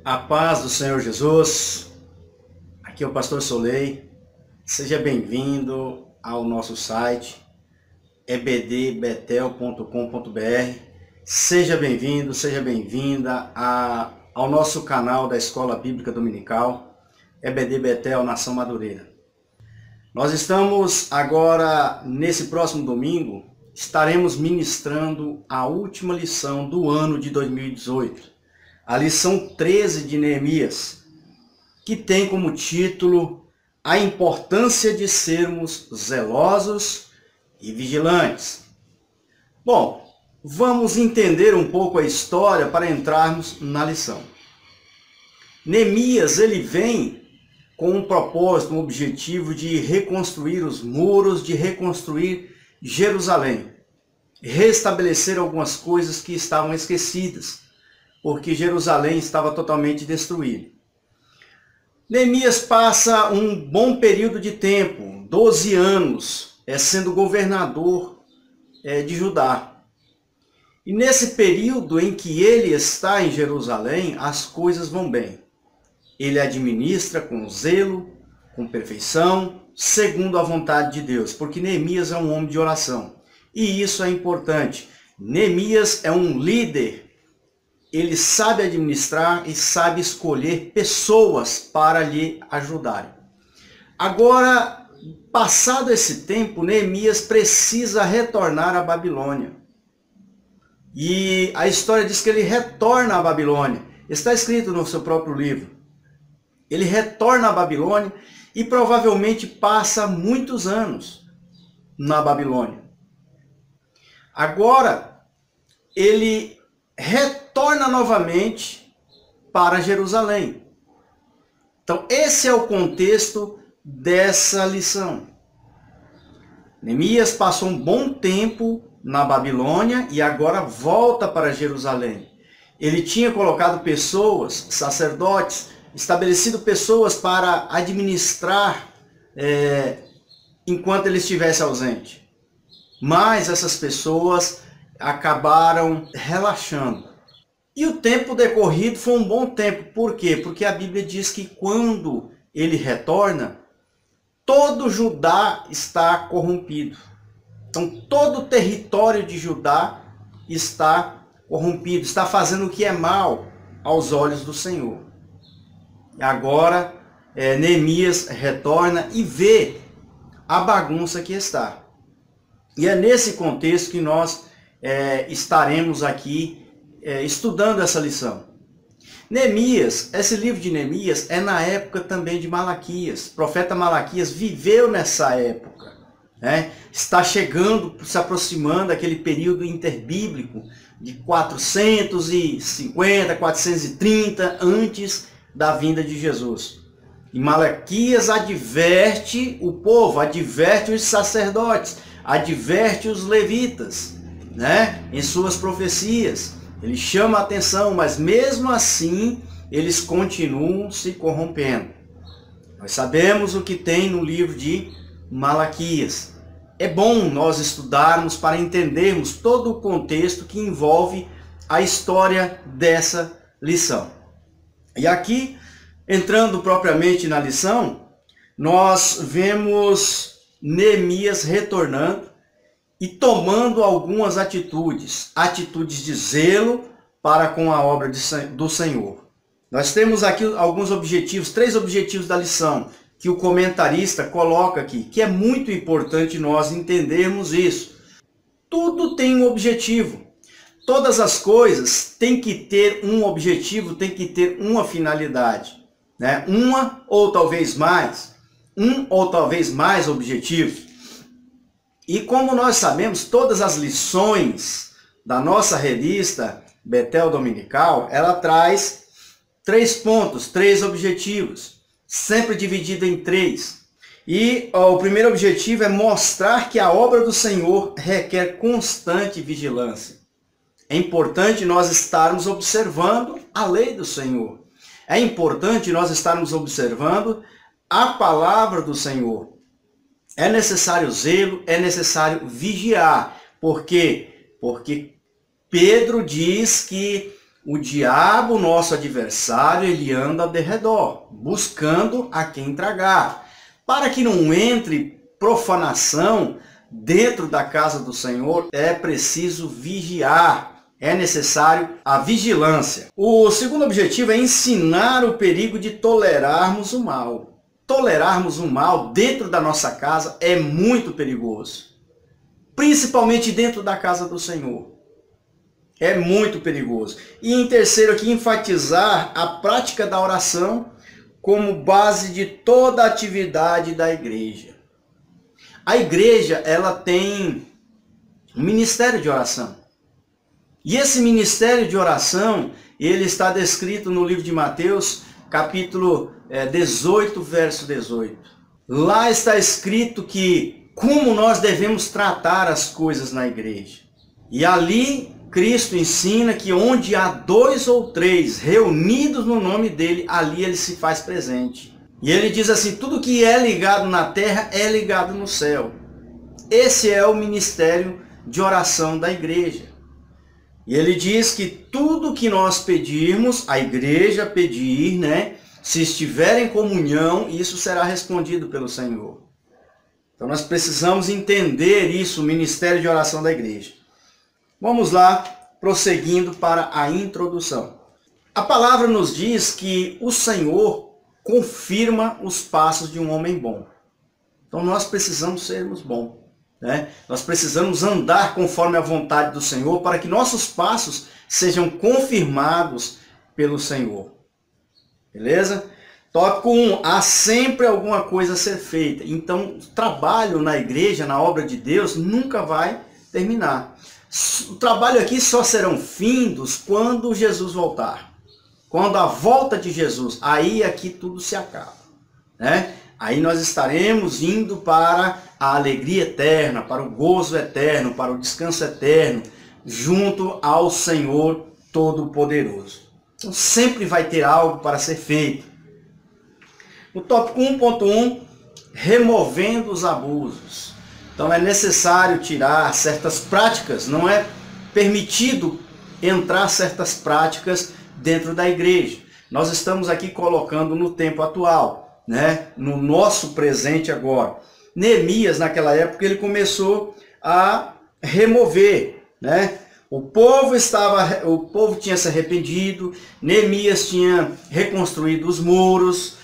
A paz do Senhor Jesus, aqui é o Pastor Solei, seja bem-vindo ao nosso site ebdbetel.com.br, seja bem-vindo, seja bem-vinda ao nosso canal da Escola Bíblica Dominical, EBD Betel Nação Madureira. Nós estamos agora, nesse próximo domingo, estaremos ministrando a última lição do ano de 2018. A lição 13 de Neemias, que tem como título A Importância de Sermos Zelosos e Vigilantes. Bom, vamos entender um pouco a história para entrarmos na lição. Neemias, ele vem com um propósito, um objetivo de reconstruir os muros, de reconstruir Jerusalém, restabelecer algumas coisas que estavam esquecidas, porque Jerusalém estava totalmente destruída. Neemias passa um bom período de tempo, 12 anos, sendo governador de Judá. E nesse período em que ele está em Jerusalém, as coisas vão bem. Ele administra com zelo, com perfeição, segundo a vontade de Deus, porque Neemias é um homem de oração. E isso é importante. Neemias é um líder. Ele sabe administrar e sabe escolher pessoas para lhe ajudarem. Agora, passado esse tempo, Neemias precisa retornar à Babilônia. E a história diz que ele retorna à Babilônia. Está escrito no seu próprio livro. Ele retorna à Babilônia e provavelmente passa muitos anos na Babilônia. Agora, ele retorna novamente para Jerusalém. Então, esse é o contexto dessa lição. Neemias passou um bom tempo na Babilônia e agora volta para Jerusalém. Ele tinha colocado pessoas, sacerdotes, estabelecido pessoas para administrar enquanto ele estivesse ausente. Mas essas pessoas acabaram relaxando. E o tempo decorrido foi um bom tempo. Por quê? Porque a Bíblia diz que quando ele retorna, todo Judá está corrompido. Então todo o território de Judá está corrompido, está fazendo o que é mal aos olhos do Senhor. Agora Neemias retorna e vê a bagunça que está. E é nesse contexto que nós estaremos aqui estudando essa lição. Neemias, esse livro de Neemias é na época também de Malaquias. O profeta Malaquias viveu nessa época. Está chegando, se aproximando aquele período interbíblico de 450, 430 antes da vinda de Jesus. E Malaquias adverte o povo, adverte os sacerdotes, adverte os levitas, em suas profecias. Ele chama a atenção, mas mesmo assim eles continuam se corrompendo. Nós sabemos o que tem no livro de Malaquias. É bom nós estudarmos para entendermos todo o contexto que envolve a história dessa lição. E aqui, entrando propriamente na lição, nós vemos Neemias retornando e tomando algumas atitudes de zelo para com a obra do Senhor. Nós temos aqui alguns objetivos, 3 objetivos da lição, que o comentarista coloca aqui, que é muito importante nós entendermos isso. Tudo tem um objetivo. Todas as coisas têm que ter um objetivo, têm que ter uma finalidade. Uma ou talvez mais, um ou talvez mais objetivos. E como nós sabemos, todas as lições da nossa revista Betel Dominical, ela traz 3 pontos, 3 objetivos, sempre dividido em 3. E o primeiro objetivo é mostrar que a obra do Senhor requer constante vigilância. É importante nós estarmos observando a lei do Senhor. É importante nós estarmos observando a palavra do Senhor. É necessário zelo, é necessário vigiar. Por quê? Porque Pedro diz que o diabo, nosso adversário, ele anda ao derredor, buscando a quem tragar, para que não entre profanação dentro da casa do Senhor. É preciso vigiar, é necessário a vigilância. O segundo objetivo é ensinar o perigo de tolerarmos o mal. Tolerarmos o mal dentro da nossa casa é muito perigoso, principalmente dentro da casa do Senhor. É muito perigoso. E em terceiro aqui, enfatizar a prática da oração como base de toda a atividade da igreja. A igreja, ela tem um ministério de oração. E esse ministério de oração, ele está descrito no livro de Mateus, capítulo 18, verso 18. Lá está escrito que como nós devemos tratar as coisas na igreja. E ali Cristo ensina que onde há 2 ou 3 reunidos no nome dele, ali ele se faz presente. E ele diz assim, tudo que é ligado na terra é ligado no céu. Esse é o ministério de oração da igreja. E ele diz que tudo que nós pedirmos, a igreja pedir, se estiver em comunhão, isso será respondido pelo Senhor. Então nós precisamos entender isso, o ministério de oração da igreja. Vamos lá, prosseguindo para a introdução. A palavra nos diz que o Senhor confirma os passos de um homem bom. Então nós precisamos sermos bons. Nós precisamos andar conforme a vontade do Senhor para que nossos passos sejam confirmados pelo Senhor. Beleza? Tópico 1. Há sempre alguma coisa a ser feita. Então, o trabalho na igreja, na obra de Deus, nunca vai terminar. O trabalho aqui só serão findos quando Jesus voltar. Quando a volta de Jesus, aí aqui tudo se acaba. Aí nós estaremos indo para a alegria eterna, para o gozo eterno, para o descanso eterno, junto ao Senhor Todo-Poderoso. Então sempre vai ter algo para ser feito. No tópico 1.1, removendo os abusos. Então é necessário tirar certas práticas, não é permitido entrar certas práticas dentro da igreja. Nós estamos aqui colocando no tempo atual, no nosso presente agora. Neemias, naquela época, ele começou a remover, O povo tinha se arrependido, Neemias tinha reconstruído os muros,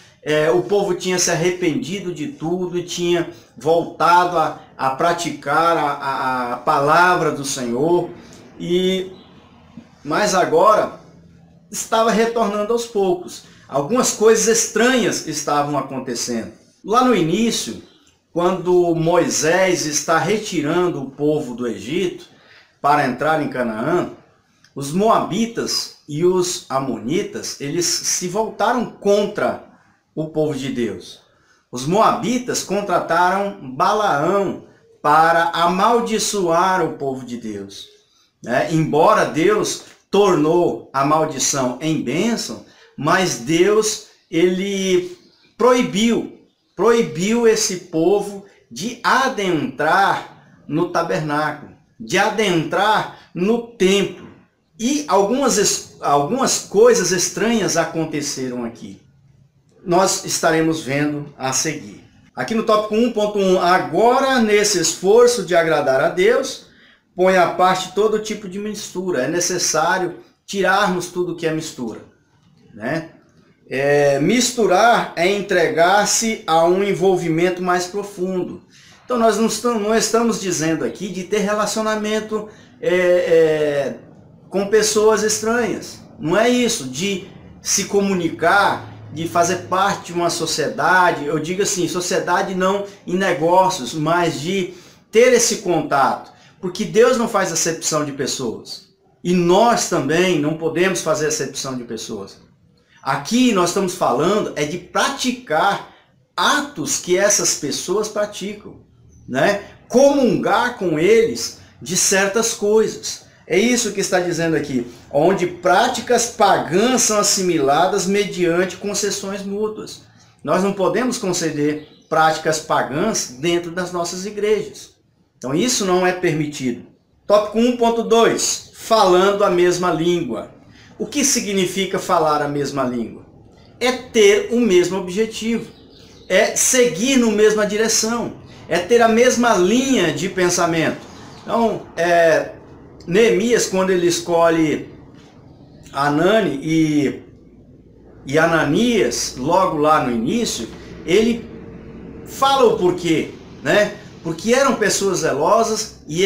o povo tinha se arrependido de tudo e tinha voltado a praticar a palavra do Senhor, mas agora estava retornando aos poucos. Algumas coisas estranhas estavam acontecendo. Lá no início, quando Moisés está retirando o povo do Egito para entrar em Canaã, os moabitas e os amonitas, eles se voltaram contra o povo de Deus. Os moabitas contrataram Balaão para amaldiçoar o povo de Deus. Embora Deus tornou a maldição em bênção, mas Deus, ele proibiu esse povo de adentrar no tabernáculo, de adentrar no templo. E algumas coisas estranhas aconteceram aqui. Nós estaremos vendo a seguir. Aqui no tópico 1.1, agora nesse esforço de agradar a Deus, põe à parte todo tipo de mistura. É necessário tirarmos tudo que é mistura. Misturar é entregar-se a um envolvimento mais profundo. Então nós não estamos dizendo aqui de ter relacionamento com pessoas estranhas. Não é isso, de se comunicar, de fazer parte de uma sociedade, eu digo assim, sociedade não em negócios, mas de ter esse contato. Porque Deus não faz acepção de pessoas. E nós também não podemos fazer acepção de pessoas. Aqui nós estamos falando de praticar atos que essas pessoas praticam, comungar com eles de certas coisas. É isso que está dizendo aqui, onde práticas pagãs são assimiladas mediante concessões mútuas. Nós não podemos conceder práticas pagãs dentro das nossas igrejas. Então isso não é permitido. Tópico 1.2, falando a mesma língua. O que significa falar a mesma língua? É ter o mesmo objetivo, é seguir na mesma direção, é ter a mesma linha de pensamento. Então, Neemias, quando ele escolhe Anani e Ananias, logo lá no início, ele fala o porquê, né? Porque eram pessoas zelosas e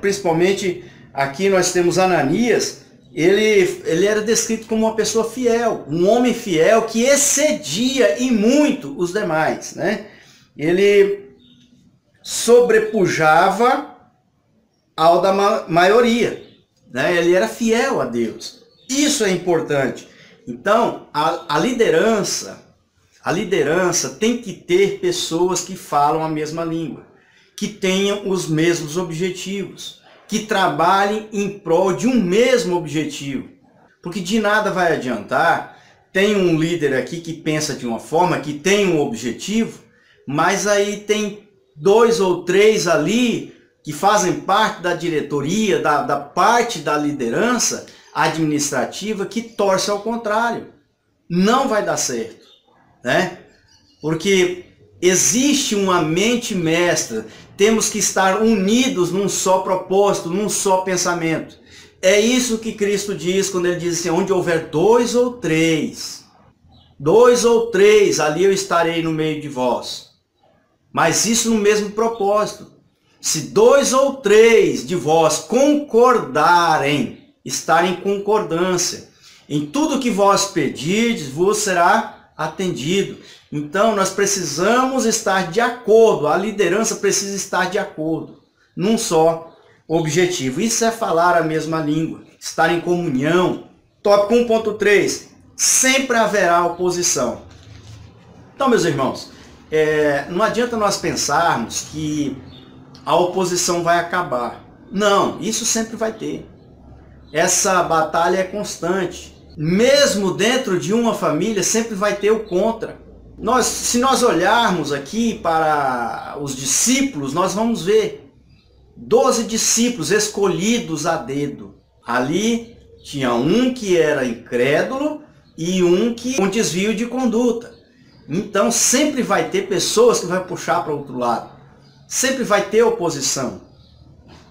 principalmente aqui nós temos Ananias, ele era descrito como uma pessoa fiel, um homem fiel que excedia e muito os demais, né? Ele sobrepujava ao da maioria, né? Ele era fiel a Deus. Isso é importante. Então, a liderança tem que ter pessoas que falam a mesma língua, que tenham os mesmos objetivos, que trabalhem em prol de um mesmo objetivo. Porque de nada vai adiantar, tem um líder aqui que pensa de uma forma, que tem um objetivo, mas aí tem 2 ou 3 ali que fazem parte da diretoria, da parte da liderança administrativa, que torce ao contrário. Não vai dar certo, né? Porque existe uma mente mestra, temos que estar unidos num só propósito, num só pensamento. É isso que Cristo diz quando ele diz assim, onde houver 2 ou 3, ali eu estarei no meio de vós. Mas isso no mesmo propósito. Se 2 ou 3 de vós concordarem, estar em concordância, em tudo que vós pedirdes, vos será atendido. Então nós precisamos estar de acordo, a liderança precisa estar de acordo, num só objetivo. Isso é falar a mesma língua, estar em comunhão. Tópico 1.3, sempre haverá oposição. Então, meus irmãos, não adianta nós pensarmos que a oposição vai acabar. Não, isso sempre vai ter. Essa batalha é constante. Mesmo dentro de uma família, sempre vai ter o contra. Se nós olharmos aqui para os discípulos, nós vamos ver 12 discípulos escolhidos a dedo. Ali tinha um que era incrédulo e um que com desvio de conduta. Então sempre vai ter pessoas que vão puxar para o outro lado. Sempre vai ter oposição.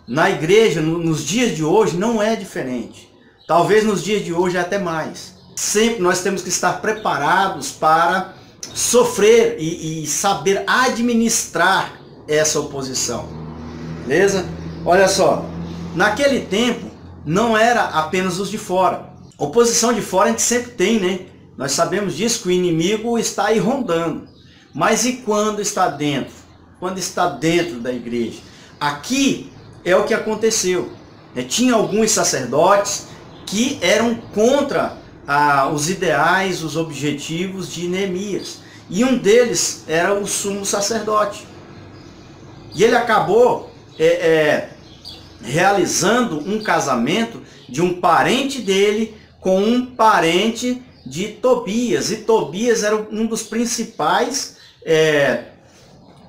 Na igreja, nos dias de hoje, não é diferente. Talvez nos dias de hoje até mais. Sempre nós temos que estar preparados para sofrer e saber administrar essa oposição. Beleza? Olha só, naquele tempo não era apenas os de fora. Oposição de fora a gente sempre tem, né? Nós sabemos disso, que o inimigo está aí rondando. Mas e quando está dentro? Quando está dentro da igreja? Aqui é o que aconteceu. Tinha alguns sacerdotes que eram contra os ideais, os objetivos de Neemias. E um deles era o sumo sacerdote. E ele acabou realizando um casamento de um parente dele com um parente de Tobias. E Tobias era um dos principais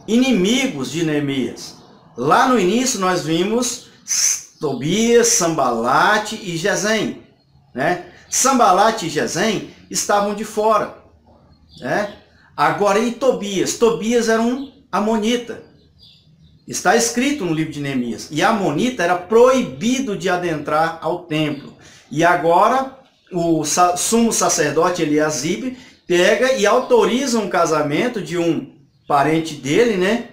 inimigos de Neemias. Lá no início nós vimos Tobias, Sambalate e Gesem, né? Sambalate e Gesem estavam de fora, né? Agora, e Tobias? Tobias era um amonita. Está escrito no livro de Neemias. E amonita era proibido de adentrar ao templo. E agora o sumo sacerdote Eliasibe pega e autoriza um casamento de um parente dele, né?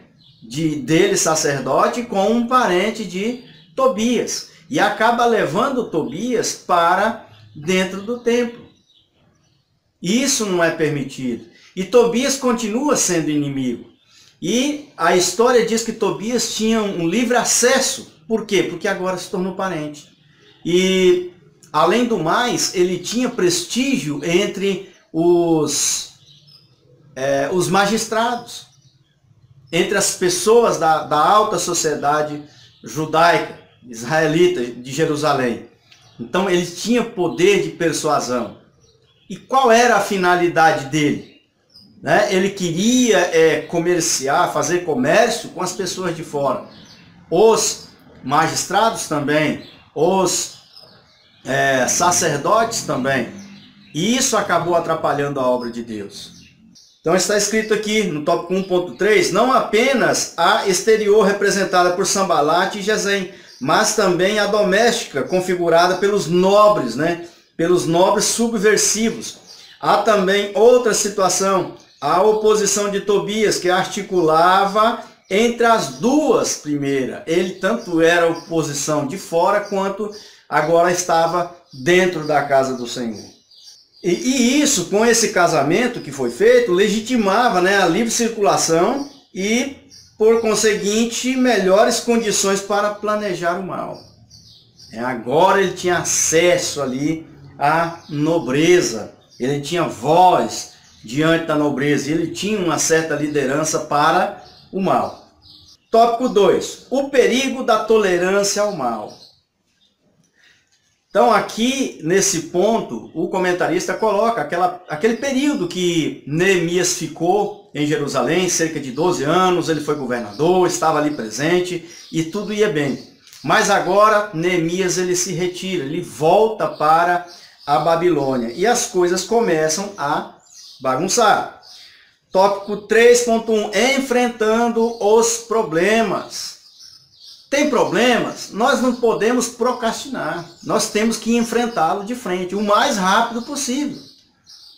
Dele sacerdote com um parente de Tobias. E acaba levando Tobias para dentro do templo. Isso não é permitido. E Tobias continua sendo inimigo. E a história diz que Tobias tinha um livre acesso. Por quê? Porque agora se tornou parente. E, além do mais, ele tinha prestígio entre os magistrados, entre as pessoas da alta sociedade judaica, israelita, de Jerusalém. Então ele tinha poder de persuasão. E qual era a finalidade dele? Ele queria comerciar, fazer comércio com as pessoas de fora. Os magistrados também, os sacerdotes também. E isso acabou atrapalhando a obra de Deus. Então está escrito aqui no tópico 1.3, não apenas a exterior representada por Sambalate e Gesem, mas também a doméstica configurada pelos nobres, né? Pelos nobres subversivos. Há também outra situação, a oposição de Tobias, que articulava entre as duas primeiras. Ele tanto era oposição de fora, quanto agora estava dentro da casa do Senhor. E isso, com esse casamento que foi feito, legitimava, né, a livre circulação e, por conseguinte, melhores condições para planejar o mal. Agora ele tinha acesso ali à nobreza, ele tinha voz diante da nobreza, ele tinha uma certa liderança para o mal. Tópico 2. O perigo da tolerância ao mal. Então aqui, nesse ponto, o comentarista coloca aquele período que Neemias ficou em Jerusalém, cerca de 12 anos, ele foi governador, estava ali presente e tudo ia bem. Mas agora Neemias ele se retira, ele volta para a Babilônia e as coisas começam a bagunçar. Tópico 3.1, enfrentando os problemas. Tem problemas? Nós não podemos procrastinar. Nós temos que enfrentá-lo de frente, o mais rápido possível.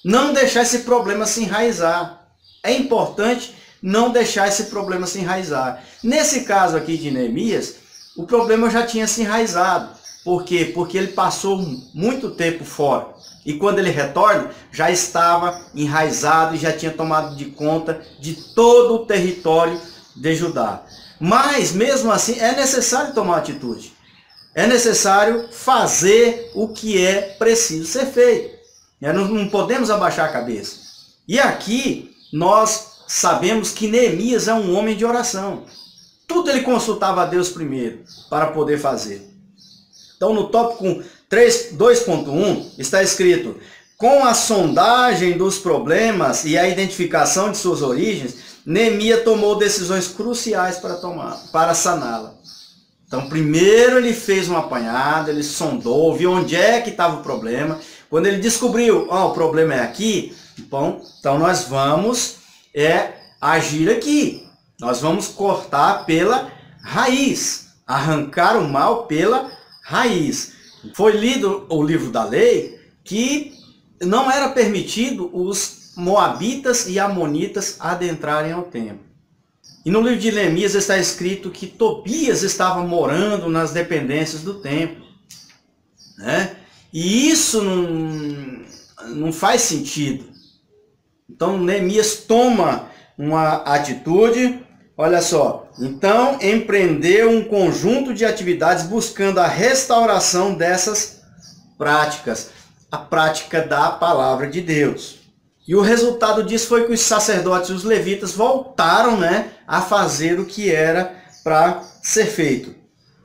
Não deixar esse problema se enraizar. É importante não deixar esse problema se enraizar. Nesse caso aqui de Neemias, o problema já tinha se enraizado. Por quê? Porque ele passou muito tempo fora. E quando ele retorna, já estava enraizado e já tinha tomado de conta de todo o território de Judá. Mas, mesmo assim, é necessário tomar atitude. É necessário fazer o que é preciso ser feito. Não podemos abaixar a cabeça. E aqui, nós sabemos que Neemias é um homem de oração. Tudo ele consultava a Deus primeiro, para poder fazer. Então, no tópico 2.1, está escrito, com a sondagem dos problemas e a identificação de suas origens, Neemias tomou decisões cruciais para saná-la. Então, primeiro ele fez um apanhado, ele sondou, viu onde é que estava o problema. Quando ele descobriu, o problema é aqui, então nós vamos agir aqui. Nós vamos cortar pela raiz, arrancar o mal pela raiz. Foi lido o livro da lei que não era permitido os moabitas e amonitas adentrarem ao templo. E no livro de Neemias está escrito que Tobias estava morando nas dependências do templo, né? E isso não faz sentido. Então Neemias toma uma atitude, olha só, então empreendeu um conjunto de atividades buscando a restauração dessas práticas, a prática da palavra de Deus. E o resultado disso foi que os sacerdotes e os levitas voltaram, né, a fazer o que era para ser feito.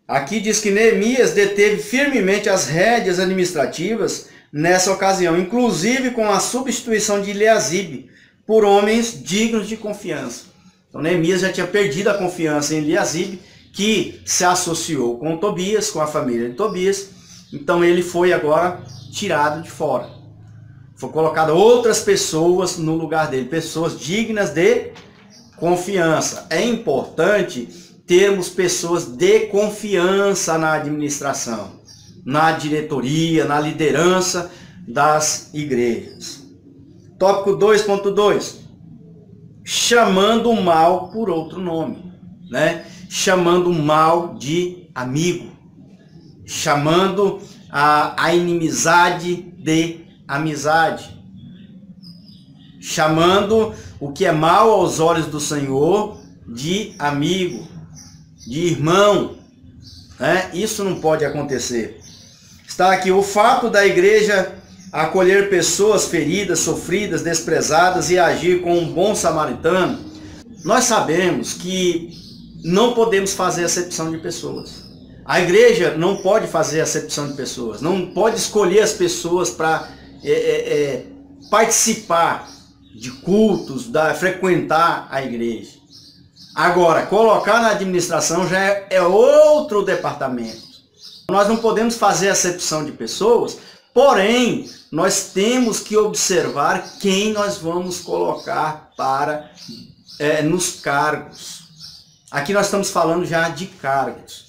Aqui diz que Neemias deteve firmemente as rédeas administrativas nessa ocasião, inclusive com a substituição de Eliasibe por homens dignos de confiança. Então Neemias já tinha perdido a confiança em Eliasibe, que se associou com Tobias, com a família de Tobias. Então ele foi agora tirado de fora. Foi colocado outras pessoas no lugar dele, pessoas dignas de confiança. É importante termos pessoas de confiança na administração, na diretoria, na liderança das igrejas. Tópico 2.2. Chamando o mal por outro nome, né? Chamando o mal de amigo, chamando a inimizade de amizade, chamando o que é mal aos olhos do Senhor de amigo, de irmão, né? Isso não pode acontecer. Está aqui o fato da igreja acolher pessoas feridas, sofridas, desprezadas e agir como um bom samaritano. Nós sabemos que não podemos fazer acepção de pessoas. A igreja não pode fazer acepção de pessoas, não pode escolher as pessoas para participar de cultos, frequentar a igreja. Agora, colocar na administração já é outro departamento. Nós não podemos fazer acepção de pessoas, porém, nós temos que observar quem nós vamos colocar para nos cargos. Aqui nós estamos falando já de cargos.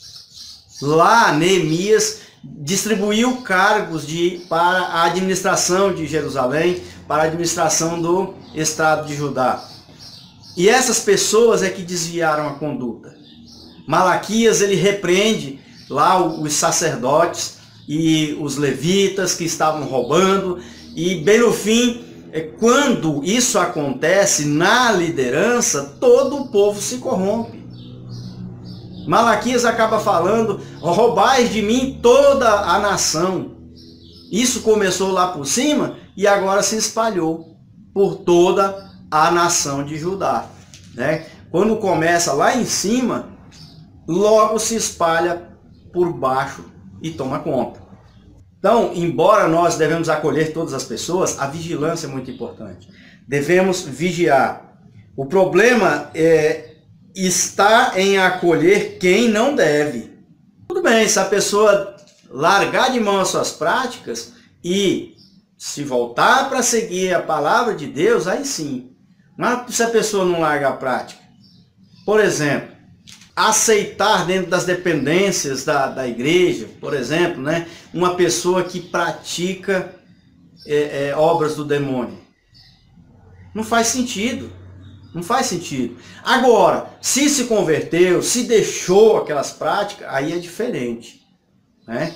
Lá, Neemias distribuiu cargos para a administração de Jerusalém, para a administração do estado de Judá. E essas pessoas é que desviaram a conduta. Malaquias, ele repreende lá os sacerdotes e os levitas que estavam roubando, e bem no fim, quando isso acontece na liderança, todo o povo se corrompe. Malaquias acaba falando: roubais de mim toda a nação. Isso começou lá por cima e agora se espalhou por toda a nação de Judá, né? Quando começa lá em cima, logo se espalha por baixo e toma conta. Então, embora nós devemos acolher todas as pessoas, a vigilância é muito importante. Devemos vigiar. O problema está em acolher quem não deve. Tudo bem, se a pessoa largar de mão as suas práticas e se voltar para seguir a palavra de Deus, aí sim. Mas se a pessoa não larga a prática, por exemplo, aceitar dentro das dependências da igreja, por exemplo, né, uma pessoa que pratica obras do demônio, não faz sentido. Não faz sentido. Agora, se converteu, se deixou aquelas práticas, aí é diferente, né?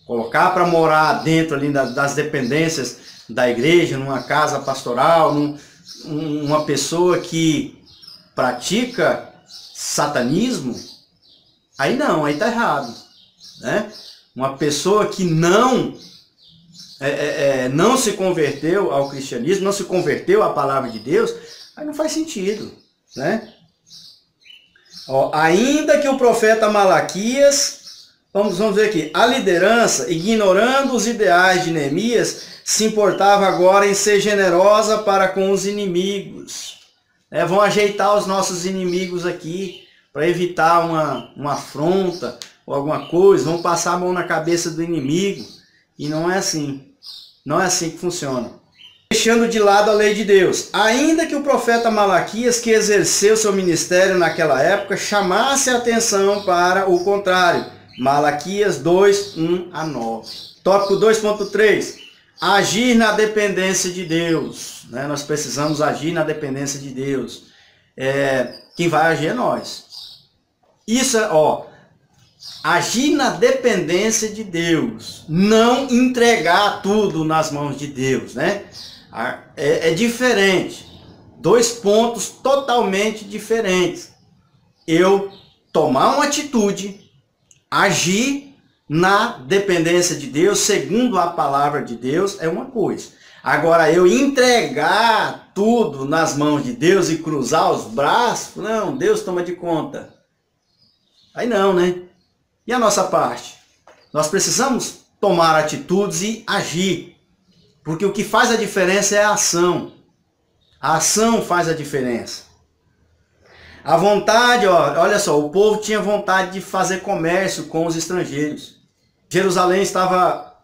Colocar para morar dentro ali das dependências da igreja, numa casa pastoral, uma pessoa que pratica satanismo, aí não, aí tá errado, né? Uma pessoa que não se converteu ao cristianismo, não se converteu à palavra de Deus, aí não faz sentido, né? Ainda que o profeta Malaquias, vamos ver aqui, a liderança, ignorando os ideais de Neemias, se importava agora em ser generosa para com os inimigos. Vão ajeitar os nossos inimigos aqui, para evitar uma afronta ou alguma coisa, vão passar a mão na cabeça do inimigo, e não é assim. Não é assim que funciona. Deixando de lado a lei de Deus. Ainda que o profeta Malaquias, que exerceu seu ministério naquela época, chamasse a atenção para o contrário. Malaquias 2, 1 a 9. Tópico 2.3. Agir na dependência de Deus. Nós precisamos agir na dependência de Deus. Quem vai agir é nós. Isso agir na dependência de Deus. Não entregar tudo nas mãos de Deus, né? É diferente. Dois pontos totalmente diferentes. Eu tomar uma atitude, agir na dependência de Deus, segundo a palavra de Deus, é uma coisa. Agora, eu entregar tudo nas mãos de Deus e cruzar os braços, não, Deus toma de conta. Aí não, né? E a nossa parte? Nós precisamos tomar atitudes e agir. Porque o que faz a diferença é a ação. A ação faz a diferença. A vontade, olha só, o povo tinha vontade de fazer comércio com os estrangeiros. Jerusalém estava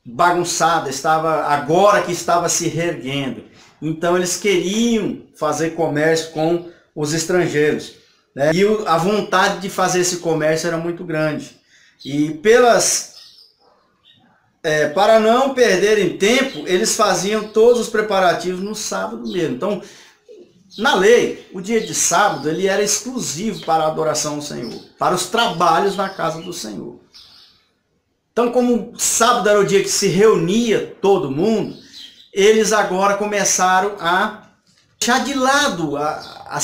bagunçada, agora que estava se reerguendo. Então eles queriam fazer comércio com os estrangeiros, né? E a vontade de fazer esse comércio era muito grande. E para não perderem tempo, eles faziam todos os preparativos no sábado mesmo. Então, na lei, o dia de sábado ele era exclusivo para a adoração ao Senhor, para os trabalhos na casa do Senhor. Então, como sábado era o dia que se reunia todo mundo, eles agora começaram a deixar de lado a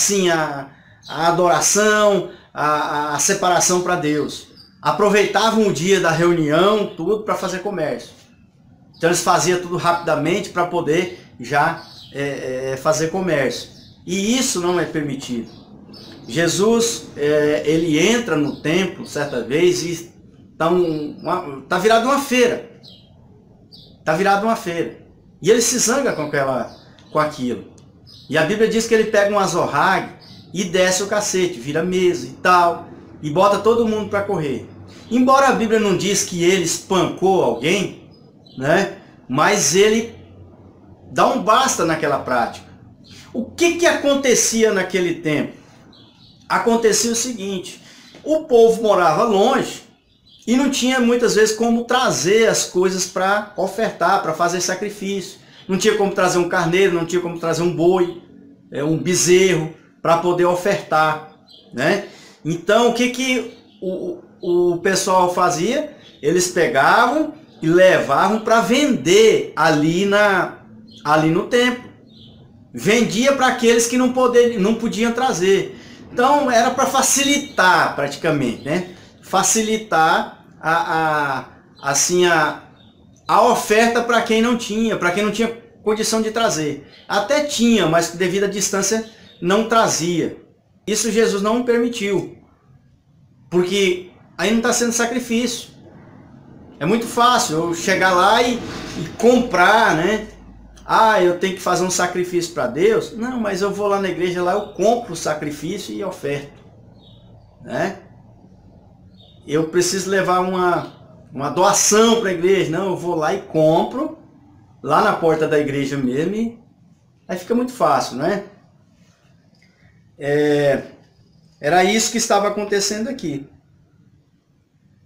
adoração, a separação para Deus. Aproveitavam o dia da reunião, tudo para fazer comércio. Então eles faziam tudo rapidamente para poder já fazer comércio. E isso não é permitido. Jesus, ele entra no templo certa vez e tá virado uma feira. Tá virado uma feira. E ele se zanga com aquilo. E a Bíblia diz que ele pega um azorrague e desce o cacete, vira mesa e tal, e bota todo mundo para correr. Embora a Bíblia não diz que ele espancou alguém, né? Mas ele dá um basta naquela prática. O que acontecia naquele tempo? Acontecia o seguinte: o povo morava longe e não tinha muitas vezes como trazer as coisas para ofertar, para fazer sacrifício. Não tinha como trazer um carneiro, não tinha como trazer um boi, um bezerro para poder ofertar, né? Então o que o pessoal fazia? Eles pegavam e levavam para vender ali no templo. Vendia para aqueles que não podiam trazer. Então era para facilitar praticamente, né? Facilitar a oferta para quem não tinha condição de trazer. Até tinha, mas devido à distância não trazia. Isso Jesus não permitiu, porque aí não está sendo sacrifício. É muito fácil eu chegar lá e comprar, né? Ah, eu tenho que fazer um sacrifício para Deus? Não, mas eu vou lá na igreja, lá eu compro o sacrifício e oferto, né? Eu preciso levar uma doação para a igreja. Não, eu vou lá e compro, lá na porta da igreja mesmo, e aí fica muito fácil, né? Era isso que estava acontecendo aqui.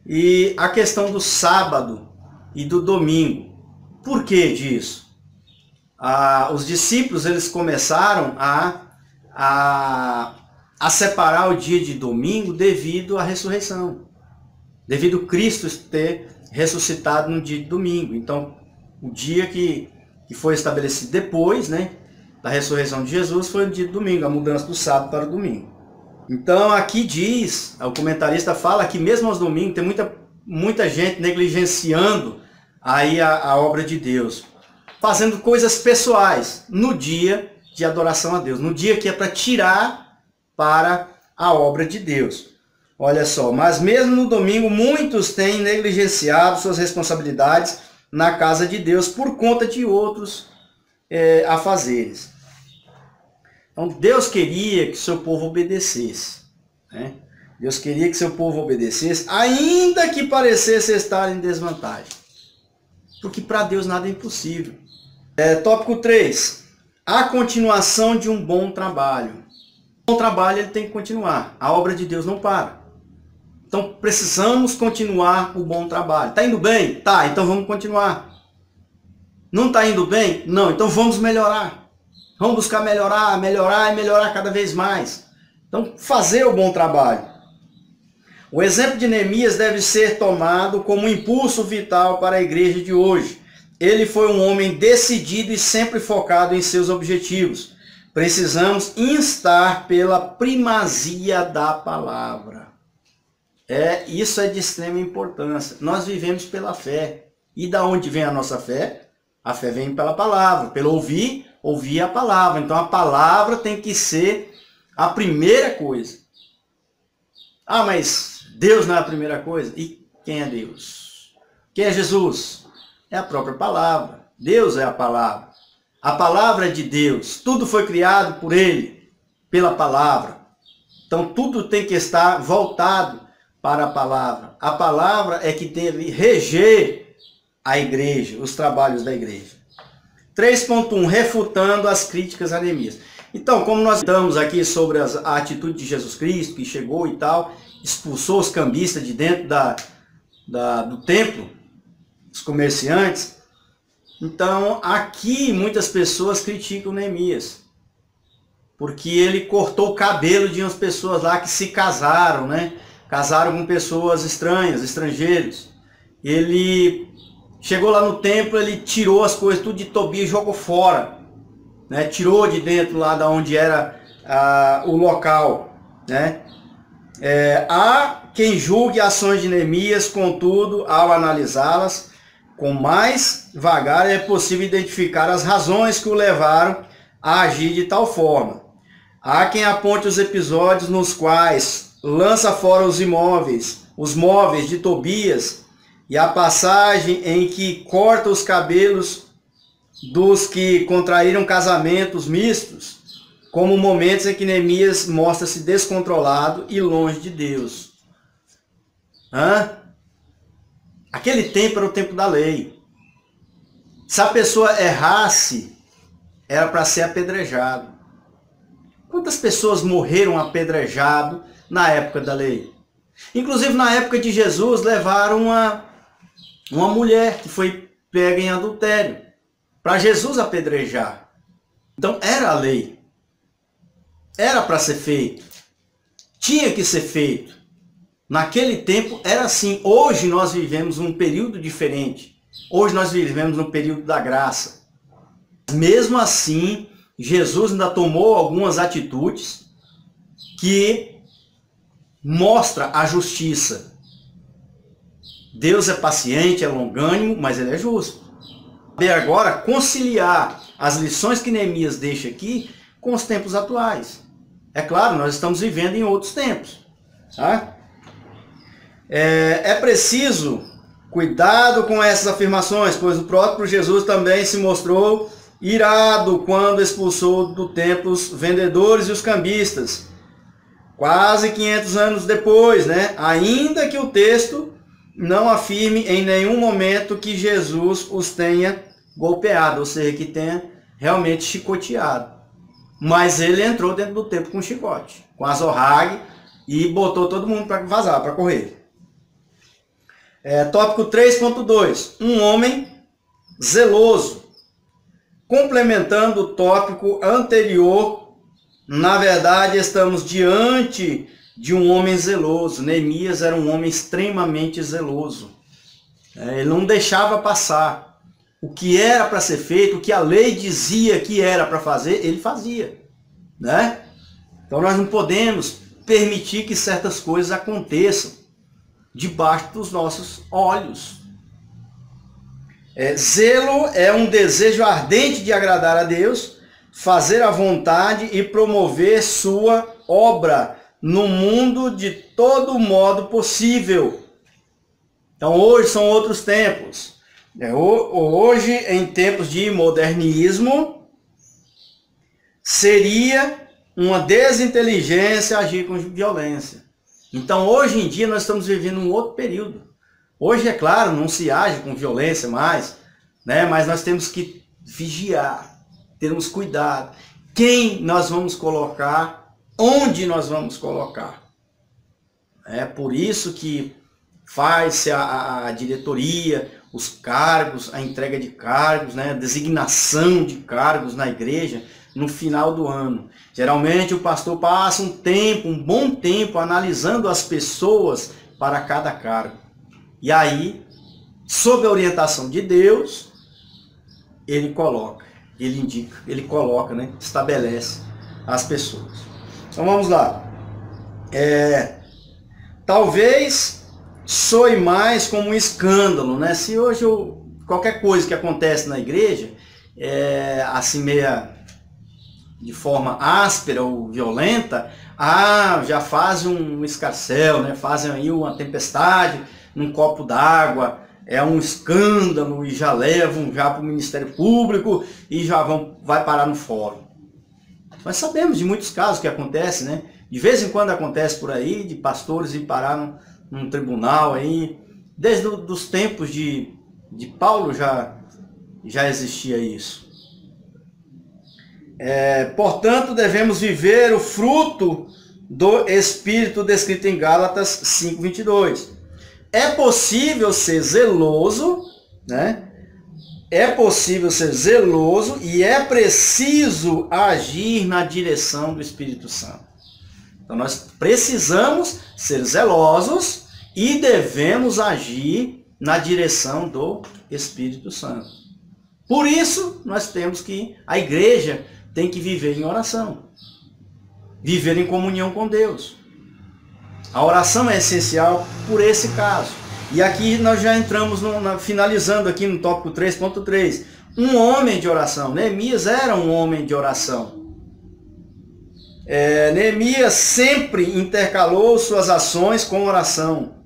E a questão do sábado e do domingo. Por que disso? Os discípulos eles começaram a separar o dia de domingo devido à ressurreição. Devido a Cristo ter ressuscitado no dia de domingo. Então, o dia que foi estabelecido depois, né, da ressurreição de Jesus foi o dia de domingo, a mudança do sábado para o domingo. Então, aqui diz, o comentarista fala que mesmo aos domingos tem muita gente negligenciando aí a obra de Deus, fazendo coisas pessoais no dia de adoração a Deus, no dia que é para tirar para a obra de Deus. Olha só, mas mesmo no domingo muitos têm negligenciado suas responsabilidades na casa de Deus por conta de outros afazeres. Então Deus queria que seu povo obedecesse, né? Deus queria que seu povo obedecesse, ainda que parecesse estar em desvantagem. Porque para Deus nada é impossível. Tópico 3. A continuação de um bom trabalho. O bom trabalho ele tem que continuar. A obra de Deus não para. Então precisamos continuar o bom trabalho. Está indo bem? Tá, então vamos continuar. Não está indo bem? Não, então vamos melhorar. Vamos buscar melhorar e melhorar cada vez mais. Então fazer o bom trabalho. O exemplo de Neemias deve ser tomado como um impulso vital para a igreja de hoje. Ele foi um homem decidido e sempre focado em seus objetivos. Precisamos instar pela primazia da palavra. Isso é de extrema importância. Nós vivemos pela fé. E da onde vem a nossa fé? A fé vem pela palavra, pelo ouvir a palavra. Então a palavra tem que ser a primeira coisa. Ah, mas Deus não é a primeira coisa? E quem é Deus? Quem é Jesus? É a própria palavra. Deus é a palavra. A palavra é de Deus. Tudo foi criado por Ele, pela palavra. Então tudo tem que estar voltado para a palavra. A palavra é que deve reger a igreja, os trabalhos da igreja. 3.1. Refutando as críticas a Neemias. Então, como nós estamos aqui sobre a atitude de Jesus Cristo, que chegou e tal, expulsou os cambistas de dentro do templo, os comerciantes. Então, aqui muitas pessoas criticam Neemias, porque ele cortou o cabelo de umas pessoas lá que se casaram, né? Casaram com pessoas estranhas, estrangeiros. Ele chegou lá no templo, ele tirou as coisas tudo de Tobias e jogou fora, né? Tirou de dentro lá da onde era o local, né? Há quem julgue ações de Neemias, contudo, ao analisá-las com mais vagar, é possível identificar as razões que o levaram a agir de tal forma. Há quem aponte os episódios nos quais lança fora os móveis de Tobias, e a passagem em que corta os cabelos dos que contraíram casamentos mistos, como momentos em que Neemias mostra-se descontrolado e longe de Deus. Aquele tempo era o tempo da lei. Se a pessoa errasse, era para ser apedrejado. Quantas pessoas morreram apedrejado na época da lei? Inclusive na época de Jesus levaram uma mulher que foi pega em adultério para Jesus apedrejar. Então era a lei. Era para ser feito. Tinha que ser feito. Naquele tempo era assim. Hoje nós vivemos um período diferente. Hoje nós vivemos um período da graça. Mesmo assim, Jesus ainda tomou algumas atitudes que mostra a justiça. Deus é paciente, é longânimo, mas ele é justo. E agora conciliar as lições que Neemias deixa aqui com os tempos atuais. É claro, nós estamos vivendo em outros tempos. Tá? É preciso cuidado com essas afirmações, pois o próprio Jesus também se mostrou irado quando expulsou do templo os vendedores e os cambistas. Quase 500 anos depois, né? Ainda que o texto não afirme em nenhum momento que Jesus os tenha golpeado, ou seja, que tenha realmente chicoteado. Mas ele entrou dentro do templo com chicote, com a zorrague, e botou todo mundo para vazar, para correr. Tópico 3.2. Um homem zeloso. Complementando o tópico anterior, na verdade estamos diante de um homem zeloso. Neemias era um homem extremamente zeloso. Ele não deixava passar. O que era para ser feito, o que a lei dizia que era para fazer, ele fazia. Né? Então nós não podemos permitir que certas coisas aconteçam debaixo dos nossos olhos. Zelo é um desejo ardente de agradar a Deus, fazer a vontade e promover sua obra no mundo de todo modo possível. Então hoje são outros tempos. Hoje, em tempos de modernismo, seria uma desinteligência agir com violência. Então hoje em dia nós estamos vivendo um outro período. Hoje, é claro, não se age com violência mais, né? Mas nós temos que vigiar, termos cuidado. Quem nós vamos colocar, onde nós vamos colocar. É por isso que faz-se a diretoria, os cargos, a entrega de cargos, né? A designação de cargos na igreja no final do ano. Geralmente o pastor passa um bom tempo analisando as pessoas para cada cargo. E aí, sob a orientação de Deus, ele coloca, ele indica, ele coloca, né? Estabelece as pessoas. Então vamos lá. Talvez soe mais como um escândalo, né? Se hoje qualquer coisa que acontece na igreja, assim meia de forma áspera ou violenta, já fazem um escarcéu, né? Fazem aí uma tempestade num copo d'água, é um escândalo e já levam já para o Ministério Público e já vai parar no fórum. Nós sabemos de muitos casos que acontece, né? De vez em quando acontece por aí, de pastores ir parar num tribunal aí. Desde os tempos de Paulo já existia isso. Portanto, devemos viver o fruto do Espírito descrito em Gálatas 5:22. É possível ser zeloso, né? É possível ser zeloso e é preciso agir na direção do Espírito Santo. Então nós precisamos ser zelosos e devemos agir na direção do Espírito Santo. Por isso a igreja tem que viver em oração, viver em comunhão com Deus. A oração é essencial por esse caso. E aqui nós já entramos, finalizando aqui no tópico 3.3. Um homem de oração. Neemias era um homem de oração. Neemias sempre intercalou suas ações com oração.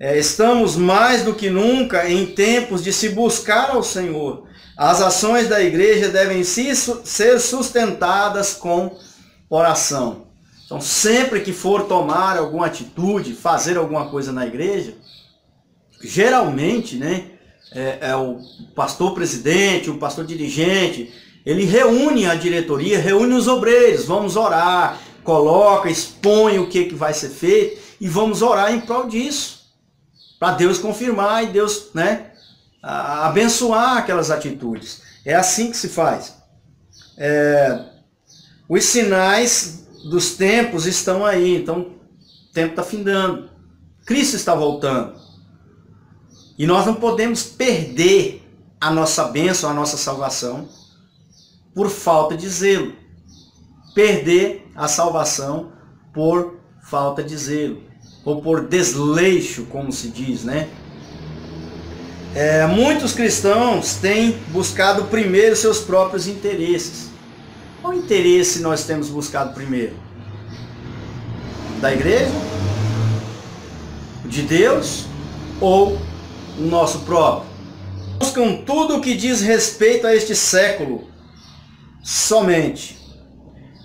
Estamos mais do que nunca em tempos de se buscar ao Senhor. As ações da igreja devem ser sustentadas com oração. Então, sempre que for tomar alguma atitude, fazer alguma coisa na igreja, geralmente, né, o pastor presidente, o pastor dirigente, ele reúne a diretoria, reúne os obreiros, vamos orar, coloca, expõe o que vai ser feito e vamos orar em prol disso, para Deus confirmar e Deus, né, abençoar aquelas atitudes. É assim que se faz. Os sinais dos tempos estão aí, então o tempo está findando, Cristo está voltando. E nós não podemos perder a nossa bênção, a nossa salvação, por falta de zelo. Perder a salvação por falta de zelo, ou por desleixo, como se diz, né? Muitos cristãos têm buscado primeiro seus próprios interesses. Qual interesse nós temos buscado primeiro? Da igreja? De Deus? Ou o nosso próprio? Buscam tudo o que diz respeito a este século somente.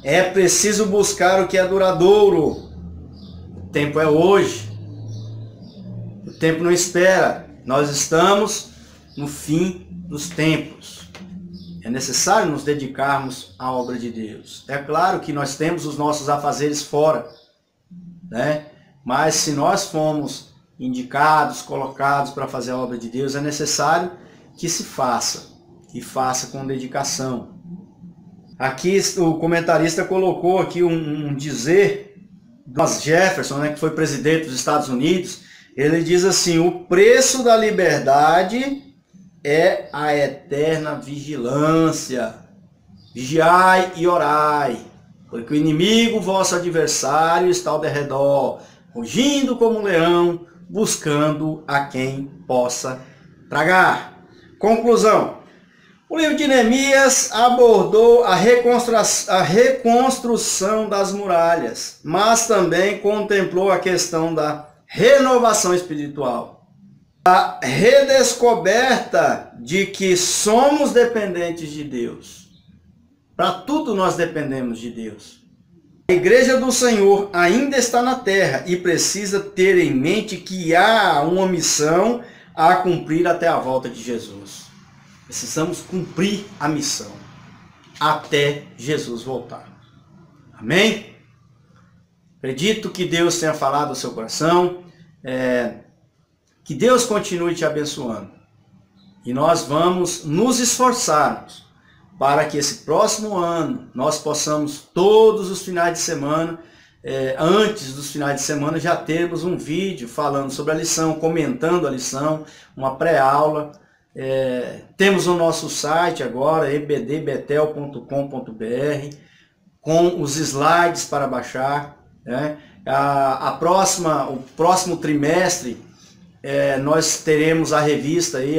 É preciso buscar o que é duradouro. O tempo é hoje. O tempo não espera. Nós estamos no fim dos tempos. É necessário nos dedicarmos à obra de Deus. É claro que nós temos os nossos afazeres fora, né? Mas se nós fomos indicados, colocados para fazer a obra de Deus, é necessário que se faça, e faça com dedicação. Aqui o comentarista colocou aqui um dizer do Thomas Jefferson, né, que foi presidente dos Estados Unidos. Ele diz assim: o preço da liberdade é a eterna vigilância. Vigiai e orai, porque o inimigo, vosso adversário, está ao derredor, rugindo como um leão, buscando a quem possa tragar. Conclusão. O livro de Neemias abordou a reconstrução das muralhas, mas também contemplou a questão da renovação espiritual. A redescoberta de que somos dependentes de Deus. Para tudo nós dependemos de Deus. A igreja do Senhor ainda está na terra e precisa ter em mente que há uma missão a cumprir até a volta de Jesus. Precisamos cumprir a missão até Jesus voltar. Amém? Acredito que Deus tenha falado ao seu coração. Que Deus continue te abençoando. E nós vamos nos esforçarmos para que esse próximo ano nós possamos todos os finais de semana, antes dos finais de semana, já termos um vídeo falando sobre a lição, comentando a lição, uma pré-aula. Temos o nosso site agora, ebdbetel.com.br, com os slides para baixar, né? O próximo trimestre, nós teremos a revista aí,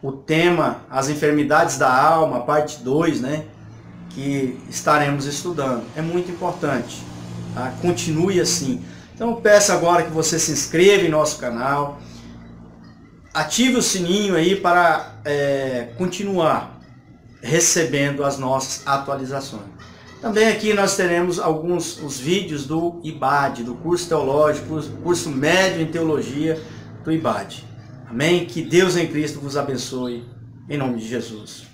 o tema As Enfermidades da Alma, parte 2, né? Que estaremos estudando. É muito importante, tá? Continue assim. Então eu peço agora que você se inscreva em nosso canal, ative o sininho aí para continuar recebendo as nossas atualizações. Também aqui nós teremos os vídeos do IBAD, do curso teológico, curso médio em teologia do IBAD. Amém? Que Deus em Cristo vos abençoe, em nome de Jesus.